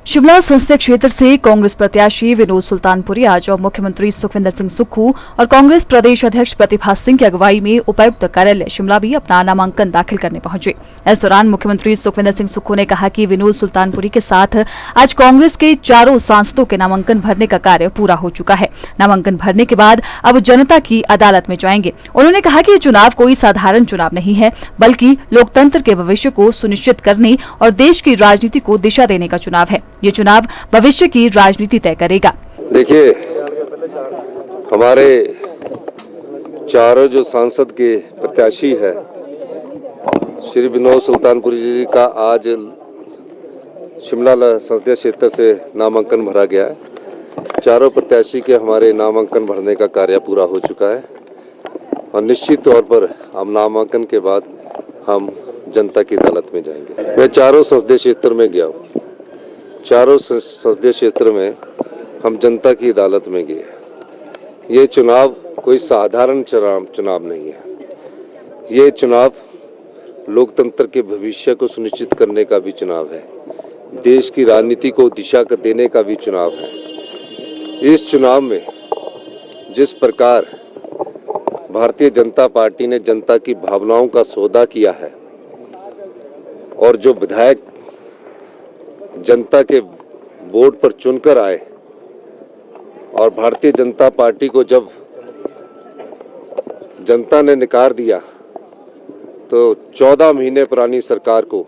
शिमला संसदीय क्षेत्र से कांग्रेस प्रत्याशी विनोद सुल्तानपुरी आज और मुख्यमंत्री सुखविंदर सिंह सुक्खू और कांग्रेस प्रदेश अध्यक्ष प्रतिभा सिंह की अगुवाई में उपायुक्त कार्यालय शिमला भी अपना नामांकन दाखिल करने पहुंचे। इस दौरान मुख्यमंत्री सुखविंदर सिंह सुक्खू ने कहा कि विनोद सुल्तानपुरी के साथ आज कांग्रेस के चारों सांसदों के नामांकन भरने का कार्य पूरा हो चुका है। नामांकन भरने के बाद अब जनता की अदालत में जाएंगे। उन्होंने कहा कि ये चुनाव कोई साधारण चुनाव नहीं है, बल्कि लोकतंत्र के भविष्य को सुनिश्चित करने और देश की राजनीति को दिशा देने का चुनाव है। ये चुनाव भविष्य की राजनीति तय करेगा। देखिए, हमारे चारों जो सांसद के प्रत्याशी है, श्री विनोद सुल्तानपुरी जी का आज शिमला संसदीय क्षेत्र से नामांकन भरा गया है। चारों प्रत्याशी के हमारे नामांकन भरने का कार्य पूरा हो चुका है और निश्चित तौर पर अब नामांकन के बाद हम जनता की अदालत में जाएंगे। मैं चारों संसदीय क्षेत्र में गया हूँ। चारों संसदीय क्षेत्र में हम जनता की अदालत में गए। ये चुनाव कोई साधारण चुनाव नहीं है। ये चुनाव लोकतंत्र के भविष्य को सुनिश्चित करने का भी चुनाव है। देश की राजनीति को दिशा देने का भी चुनाव है। इस चुनाव में जिस प्रकार भारतीय जनता पार्टी ने जनता की भावनाओं का सौदा किया है और जो विधायक जनता के वोट पर चुनकर आए और भारतीय जनता पार्टी को जब जनता ने नकार दिया तो 14 महीने पुरानी सरकार को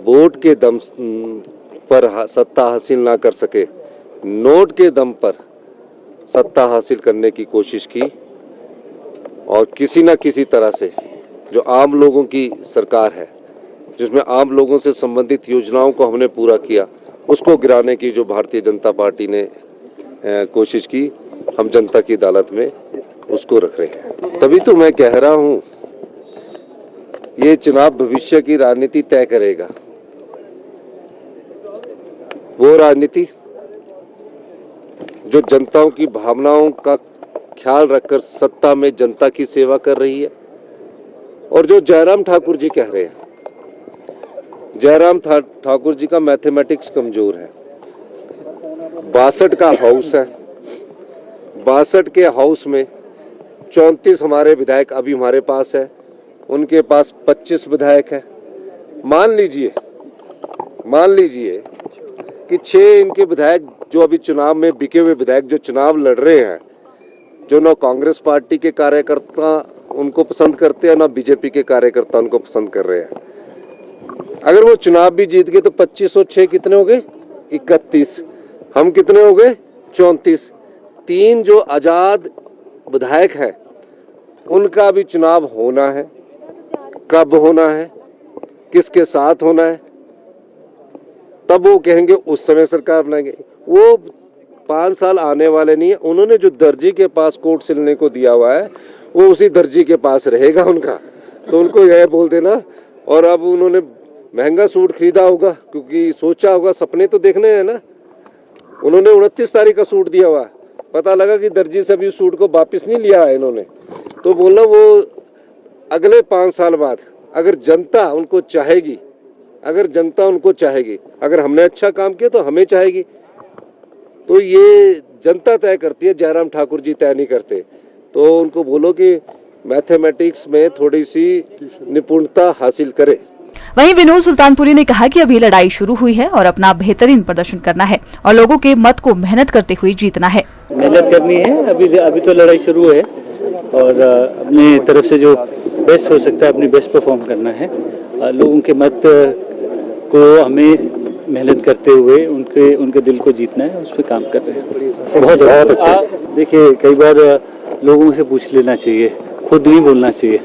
वोट के दम पर सत्ता हासिल ना कर सके, नोट के दम पर सत्ता हासिल करने की कोशिश की और किसी न किसी तरह से जो आम लोगों की सरकार है, जिसमें आम लोगों से संबंधित योजनाओं को हमने पूरा किया, उसको गिराने की जो भारतीय जनता पार्टी ने कोशिश की, हम जनता की अदालत में उसको रख रहे हैं। तभी तो मैं कह रहा हूं, ये चुनाव भविष्य की राजनीति तय करेगा। वो राजनीति जो जनताओं की भावनाओं का ख्याल रखकर सत्ता में जनता की सेवा कर रही है। और जो जयराम ठाकुर जी कह रहे हैं, जयराम ठाकुर जी का मैथमेटिक्स कमजोर है। 62 का हाउस है, 62 के हाउस में 34 हमारे विधायक अभी हमारे पास है, उनके पास 25 विधायक है। मान लीजिए कि 6 इनके विधायक जो अभी चुनाव में बिके हुए विधायक जो चुनाव लड़ रहे हैं, जो न कांग्रेस पार्टी के कार्यकर्ता उनको पसंद करते हैं, न बीजेपी के कार्यकर्ता उनको पसंद कर रहे हैं। अगर वो चुनाव भी जीत गए तो 25 और 6 कितने हो गए? 31। हम कितने हो गए? 34। 3 जो आजाद विधायक हैं, उनका भी चुनाव होना है। कब होना है, किसके साथ होना है, तब वो कहेंगे उस समय सरकार बनाएंगे। वो 5 साल आने वाले नहीं है। उन्होंने जो दर्जी के पास कोट सिलने को दिया हुआ है, वो उसी दर्जी के पास रहेगा उनका। तो उनको यह बोल देना। और अब उन्होंने महंगा सूट खरीदा होगा, क्योंकि सोचा होगा, सपने तो देखने हैं ना। उन्होंने 29 तारीख का सूट दिया हुआ, पता लगा कि दर्जी से भी सूट को वापस नहीं लिया है इन्होंने। तो बोलना वो अगले 5 साल बाद अगर जनता उनको चाहेगी, अगर हमने अच्छा काम किया तो हमें चाहेगी। तो ये जनता तय करती है, जयराम ठाकुर जी तय नहीं करते। तो उनको बोलो कि मैथमेटिक्स में थोड़ी सी निपुणता हासिल करे। वहीं विनोद सुल्तानपुरी ने कहा कि अभी लड़ाई शुरू हुई है और अपना बेहतरीन प्रदर्शन करना है और लोगों के मत को मेहनत करते हुए जीतना है। मेहनत करनी है, अभी तो लड़ाई शुरू है और अपनी तरफ से जो बेस्ट हो सकता है अपनी बेस्ट परफॉर्म करना है। लोगों के मत को हमें मेहनत करते हुए उनके दिल को जीतना है, उस पर काम कर रहे हैं। बहुत अच्छा। देखिए, कई बार लोगों से पूछ लेना चाहिए, खुद नहीं बोलना चाहिए।